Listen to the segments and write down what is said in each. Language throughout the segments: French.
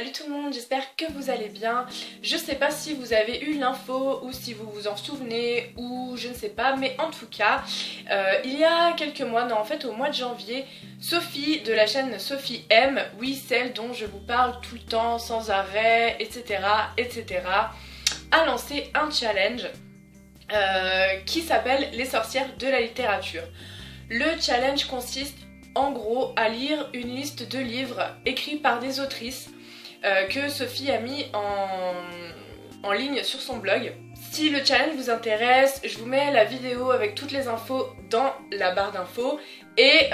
Salut tout le monde, j'espère que vous allez bien. Je sais pas si vous avez eu l'info ou si vous vous en souvenez ou je ne sais pas, mais en tout cas, il y a quelques mois, non en fait au mois de janvier, Sophie de la chaîne Sophie M, oui celle dont je vous parle tout le temps, sans arrêt, etc. etc. a lancé un challenge qui s'appelle les sorcières de la littérature. Le challenge consiste en gros à lire une liste de livres écrits par des autrices que Sophie a mis en ligne sur son blog. Si le challenge vous intéresse, je vous mets la vidéo avec toutes les infos dans la barre d'infos et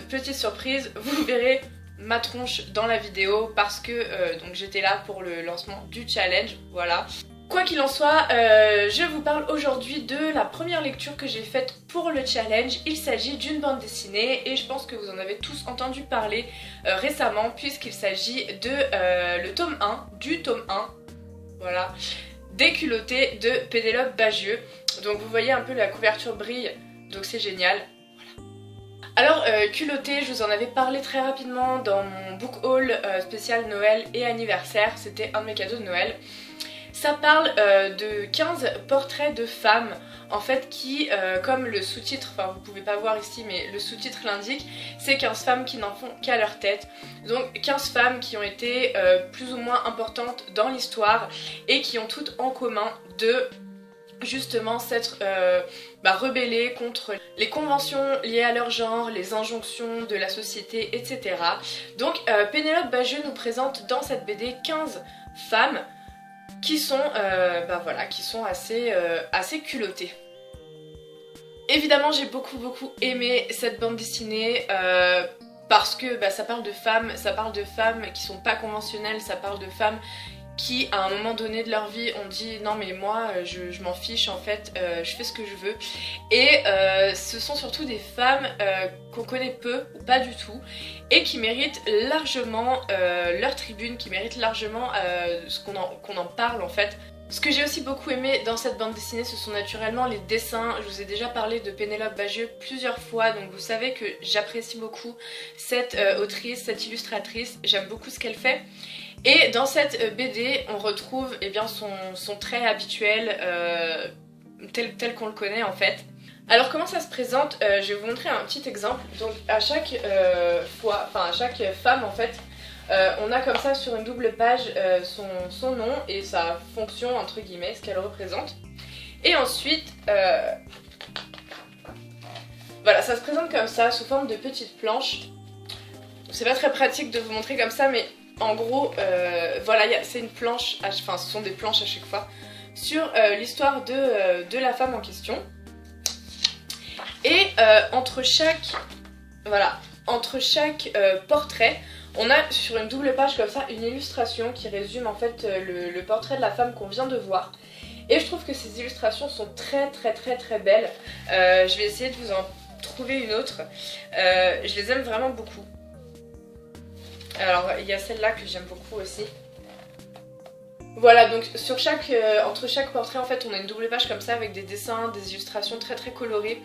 petite surprise, vous verrez ma tronche dans la vidéo parce que donc j'étais là pour le lancement du challenge, voilà. Quoi qu'il en soit, je vous parle aujourd'hui de la première lecture que j'ai faite pour le challenge. Il s'agit d'une bande dessinée et je pense que vous en avez tous entendu parler récemment puisqu'il s'agit de le tome 1, du tome 1, voilà, des culottés de Pénélope Bagieux. Donc vous voyez un peu la couverture brille, donc c'est génial. Alors culotté, je vous en avais parlé très rapidement dans mon book haul spécial Noël et anniversaire, c'était un de mes cadeaux de Noël. Ça parle de 15 portraits de femmes en fait qui, comme le sous-titre, enfin vous pouvez pas voir ici mais le sous-titre l'indique, c'est 15 femmes qui n'en font qu'à leur tête. Donc 15 femmes qui ont été plus ou moins importantes dans l'histoire et qui ont toutes en commun de justement s'être rebellées contre les conventions liées à leur genre, les injonctions de la société, etc. Donc Pénélope Bagieux nous présente dans cette BD 15 femmes qui sont, qui sont assez culottées. Évidemment j'ai beaucoup aimé cette bande dessinée parce que ça parle de femmes qui sont pas conventionnelles, ça parle de femmes qui à un moment donné de leur vie ont dit non mais moi je m'en fiche en fait, je fais ce que je veux. Et ce sont surtout des femmes qu'on connaît peu ou pas du tout et qui méritent largement leur tribune, qui méritent largement qu'on en parle en fait. Ce que j'ai aussi beaucoup aimé dans cette bande dessinée, ce sont naturellement les dessins. Je vous ai déjà parlé de Pénélope Bagieux plusieurs fois, donc vous savez que j'apprécie beaucoup cette autrice, cette illustratrice, j'aime beaucoup ce qu'elle fait. Et dans cette BD, on retrouve son trait habituel, tel qu'on le connaît en fait. Alors comment ça se présente, je vais vous montrer un petit exemple. Donc à chaque à chaque femme en fait, on a comme ça sur une double page son nom et sa fonction entre guillemets, ce qu'elle représente. Et ensuite, voilà, ça se présente comme ça sous forme de petites planches. C'est pas très pratique de vous montrer comme ça, mais en gros, voilà, c'est une planche, ce sont des planches à chaque fois sur l'histoire de la femme en question. Et entre chaque portrait, on a sur une double page comme ça une illustration qui résume en fait le portrait de la femme qu'on vient de voir. Et je trouve que ces illustrations sont très belles. Je vais essayer de vous en trouver une autre. Je les aime vraiment beaucoup. Alors il y a celle-là que j'aime beaucoup aussi. Voilà, donc entre chaque portrait en fait on a une double page comme ça avec des dessins, des illustrations très colorées.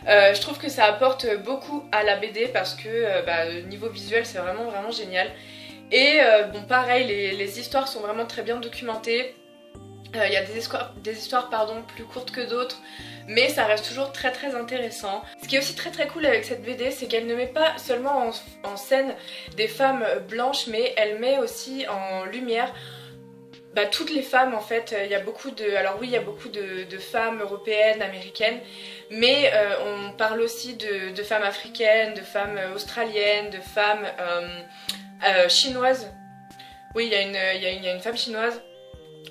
Je trouve que ça apporte beaucoup à la BD parce que niveau visuel c'est vraiment génial. Et pareil, les histoires sont vraiment très bien documentées. Il y a des histoires plus courtes que d'autres, mais ça reste toujours très intéressant. Ce qui est aussi très cool avec cette BD, c'est qu'elle ne met pas seulement en scène des femmes blanches, mais elle met aussi en lumière toutes les femmes en fait. Il y a beaucoup de femmes européennes, américaines, mais on parle aussi de femmes africaines, de femmes australiennes, de femmes chinoises. Oui, il y a une femme chinoise.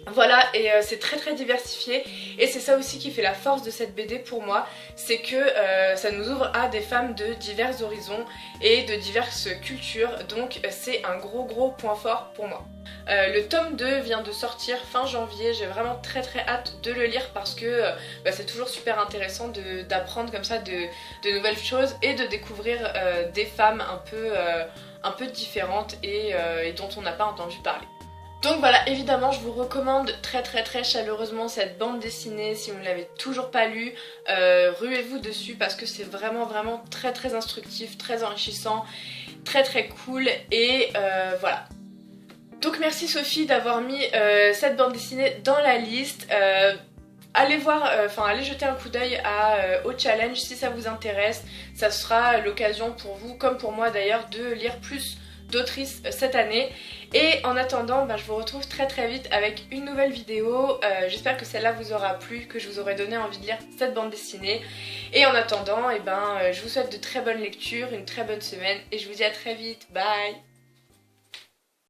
Voilà, et c'est très diversifié et c'est ça aussi qui fait la force de cette BD pour moi, c'est que ça nous ouvre à des femmes de divers horizons et de diverses cultures, donc c'est un gros point fort pour moi. Le tome 2 vient de sortir fin janvier, j'ai vraiment très hâte de le lire parce que c'est toujours super intéressant d'apprendre comme ça de nouvelles choses et de découvrir des femmes un peu différentes et dont on n'a pas entendu parler. Donc voilà, évidemment je vous recommande très chaleureusement cette bande dessinée. Si vous ne l'avez toujours pas lue, ruez-vous dessus parce que c'est vraiment très instructif, très enrichissant, très cool et voilà. Donc merci Sophie d'avoir mis cette bande dessinée dans la liste. Allez voir, allez jeter un coup d'œil au challenge si ça vous intéresse. Ça sera l'occasion pour vous, comme pour moi d'ailleurs, de lire plus d'autrices cette année. Et en attendant, je vous retrouve très très vite avec une nouvelle vidéo. J'espère que celle-là vous aura plu, que je vous aurai donné envie de lire cette bande dessinée. Et en attendant, je vous souhaite de très bonnes lectures, une très bonne semaine et je vous dis à très vite. Bye!